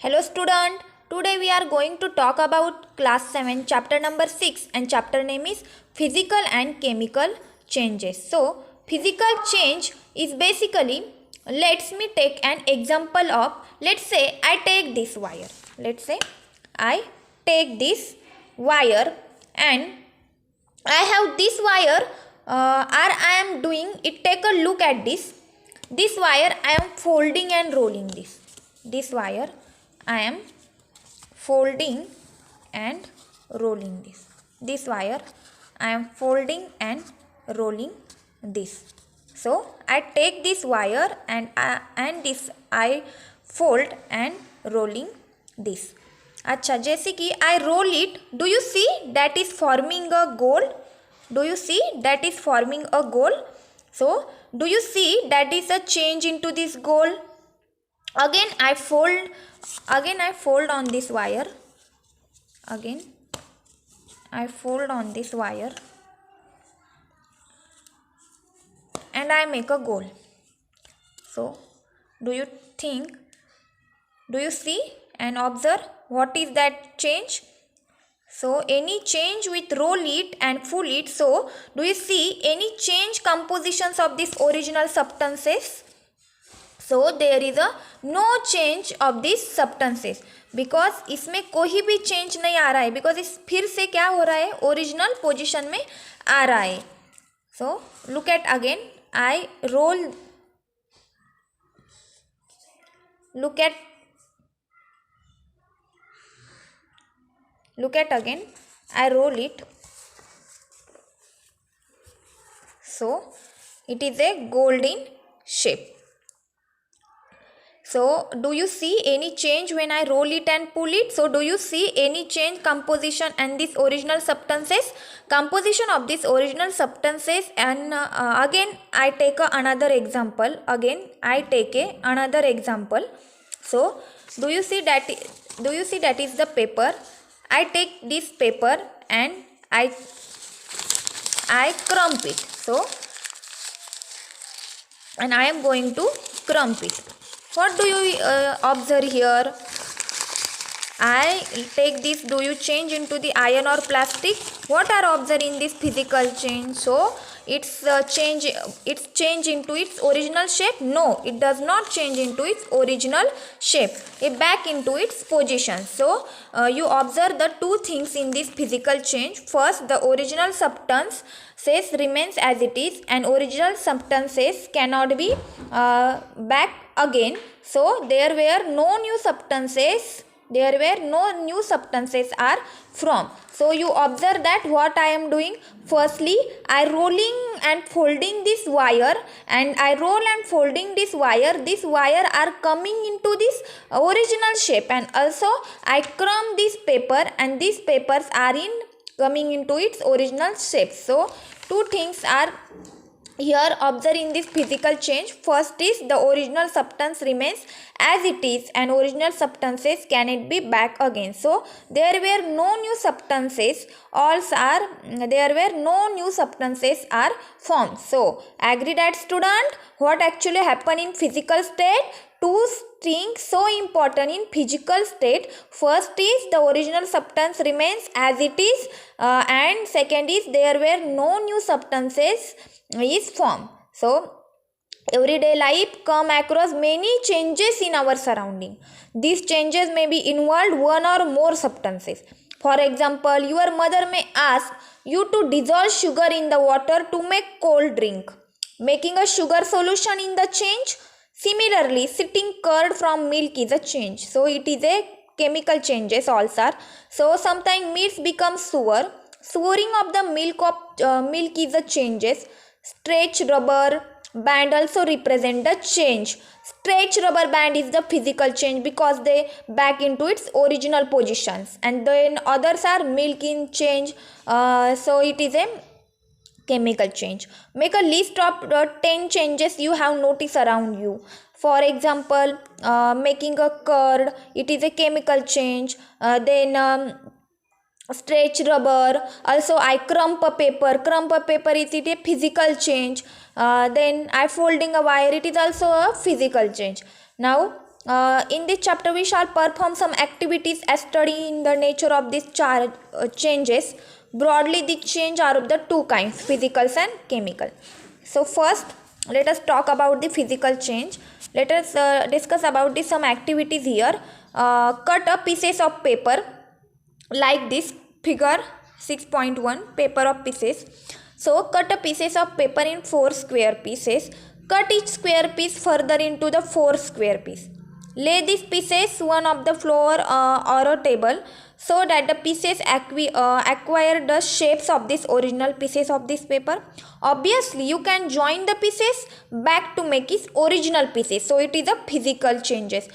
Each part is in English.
Hello student, today we are going to talk about class 7 chapter number 6 and chapter name is physical and chemical changes. So physical change is basically, let's me take an example of, let's say I take this wire. Let's say I take this wire and I have this wire or I am doing it. Take a look at this. This wire I am folding and rolling this wire I am folding and rolling this wire I am folding and rolling this. So I take this wire and this I fold and rolling this. अच्छा, जैसे कि I roll it, do you see that is forming a goal? Do you see that is forming a goal? So do you see that is a change into this goal? Again I fold on this wire. Again I fold on this wire and I make a goal. So do you see and observe what is that change? So any change with roll it and full it. So do you see any change compositions of this original substances? So there is a no change of these substances because इसमें कोई भी change नहीं आ रहा है, because इस फिर से क्या हो रहा है, ओरिजिनल पोजीशन में आ रहा है. So look at again, I roll, look at again, I roll it. So it is a golden shape. So do you see any change when I roll it and pull it? So do you see any change composition and this original substances? Composition of this original substances. And again I take another example. Again I take another example. So do you see that is the paper? I take this paper and I crump it. So and I am going to crump it. What do you observe here? I take this. Do you change into the iron or plastic? What are observed in this physical change? So it's change into its original shape? No, it does not change into its original shape. It back into its position. So you observe the two things in this physical change. First, the original substance remains as it is, and original substances cannot be back again. So there were no new substances. There were no new substances are from. So you observe that what I am doing. Firstly, I rolling and folding this wire, and I roll and folding this wire. This wire are coming into this original shape, and also I crumb this paper, and these papers are coming into its original shape. So two things are here observed in this physical change. First is the original substance remains as it is, and original substances cannot be back again. So there were no new substances are formed. So agree that student, what actually happen in physical state? Two things so important in physical state. First is the original substance remains as it is, and second is there were no new substances is formed. So everyday life come across many changes in our surrounding. These changes may be involved one or more substances. For example, your mother may ask you to dissolve sugar in the water to make cold drink, making a sugar solution in the change. Similarly, sifting curd from milk is a change. So it is a chemical changes also. So sometimes meats become sour. Souring of the milk is a changes. Stretch rubber band also represent the change. Stretch rubber band is the physical change because they back into its original positions, and then others are milk in change. So it is a chemical change. Make a list of 10 changes you have noticed around you. For example, making a curd, it is a chemical change. Then stretch rubber, also I crump a paper is it a physical change. Then I folding a wire, it is also a physical change. Now In this chapter we shall perform some activities as studying the nature of these changes. Broadly, the change are of the two kinds, physical and chemical. So first, let us talk about the physical change. Let us discuss about the some activities here. Cut up pieces of paper like this figure 6.1, paper of pieces. So cut up pieces of paper in 4 square pieces. Cut each square piece further into the 4 square piece. Lay these pieces one on the floor or a table so that the pieces acquire the shapes of these original pieces of this paper. Obviously, you can join the pieces back to make its original pieces. So it is a physical changes.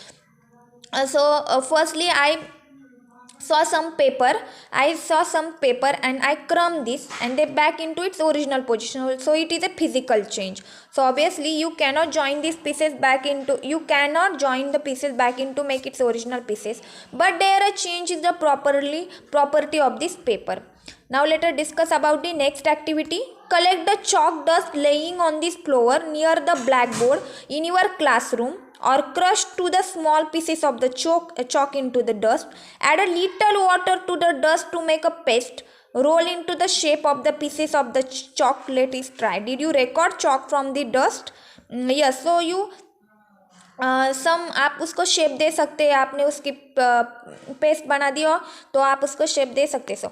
Firstly, I saw some paper and I crumb this and they back into its original position, so it is a physical change. So obviously you cannot join the pieces back into make its original pieces, but there a change is the property of this paper. Now let us discuss about the next activity. Collect the chalk dust laying on this floor near the blackboard in your classroom, or crush to the small pieces of the chalk into the dust. Add a little water to the dust to make a paste. Roll into the shape of the pieces of the chalk. Let us try. Did you record chalk from the dust? Yes. So you आप उसको shape दे सकते हैं. आपने उसकी paste बना दिया तो आप उसको शेप दे सकते. So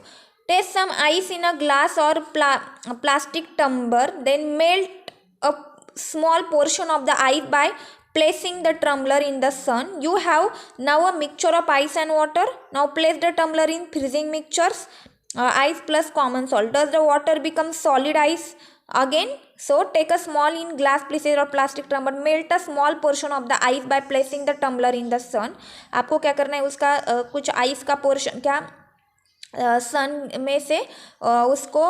taste some ice in a glass और plastic tumbler, then melt a small portion of the ice by placing the tumbler in the sun. You have now a mixture of ice and water. Now place the tumbler in freezing mixtures, ice plus common salt. Does the water become solid ice again? So take a small in glass pieces or plastic tumbler, melt a small portion of the ice by placing the tumbler in the sun. आपको क्या करना है, उसका कुछ ice का portion क्या सन में से उसको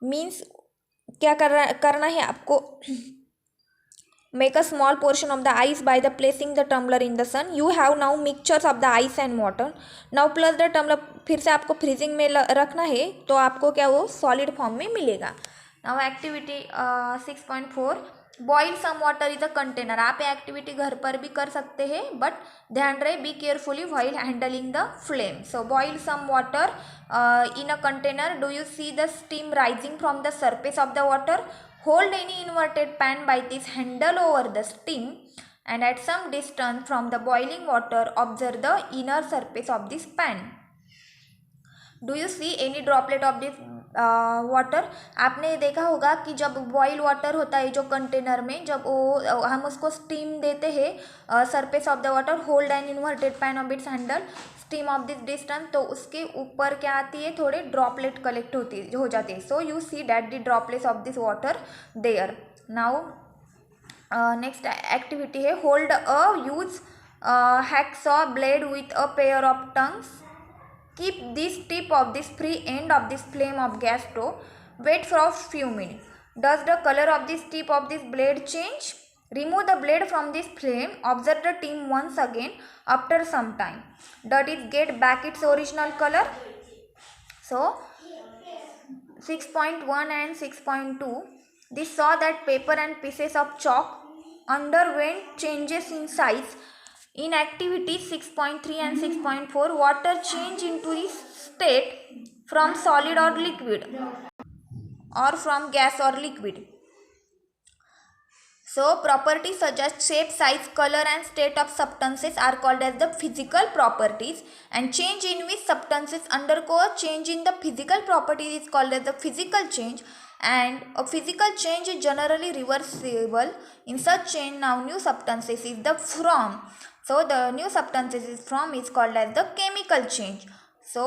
मीन्स क्या करना है आपको. Make a small portion of the ice by the placing the tumbler in the sun. You have now mixtures of the ice and water. Now plus the tumbler. फिर से आपको फ्रीजिंग में रखना है तो आपको क्या वो सॉलिड फॉर्म में मिलेगा. Now activity 6.4, boil some water is a container. आप ये एक्टिविटी घर पर भी कर सकते हैं, बट ध्यान रहे be carefully while handling the flame. So boil some water in a container. Do you see the steam rising from the surface of the water? Hold any inverted pan by this handle over the steam, and at some distance from the boiling water, observe the inner surface of this pan. Do you see any droplet of this water? आपने देखा होगा कि जब boil water होता है जो container में, जब वो हम उसको स्टीम देते हैं surface of the water, hold an inverted pan of its handle steam of this distance, तो उसके ऊपर क्या आती है, थोड़े ड्रॉपलेट कलेक्ट हो जाती है. So you see that the droplets of this water there. Now next activity है hold a use hacksaw blade with a pair of tongs. Keep this tip of this free end of this flame of gas stove. Wait for a few minutes. Does the color of this tip of this blade change? Remove the blade from this flame. Observe the tip once again after some time. Does it get back its original color? So 6.1 and 6.2. This saw that paper and pieces of chalk underwent changes in size. In activities 6.3 and 6.4, water change into its state from solid or liquid, or from gas or liquid. So properties such as shape, size, color and state of substances are called as the physical properties, and change in which substances undergo a change in the physical properties is called as the physical change. And a physical change is generally reversible. In such change, now new substances is the from. So the new substances is called as the chemical change. So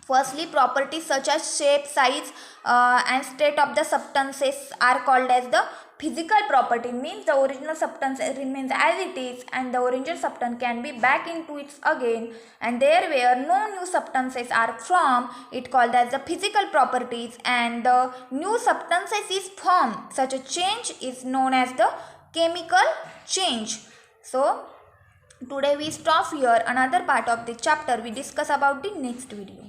firstly, properties such as shape, size and state of the substances are called as the physical property. Means the original substance remains as it is and the original substance can be back into it again, and there where no new substances are from, it called as the physical properties, and the new substances is formed. Such a change is known as the chemical change. So today we stop here. Another part of the chapter we discuss about the next video.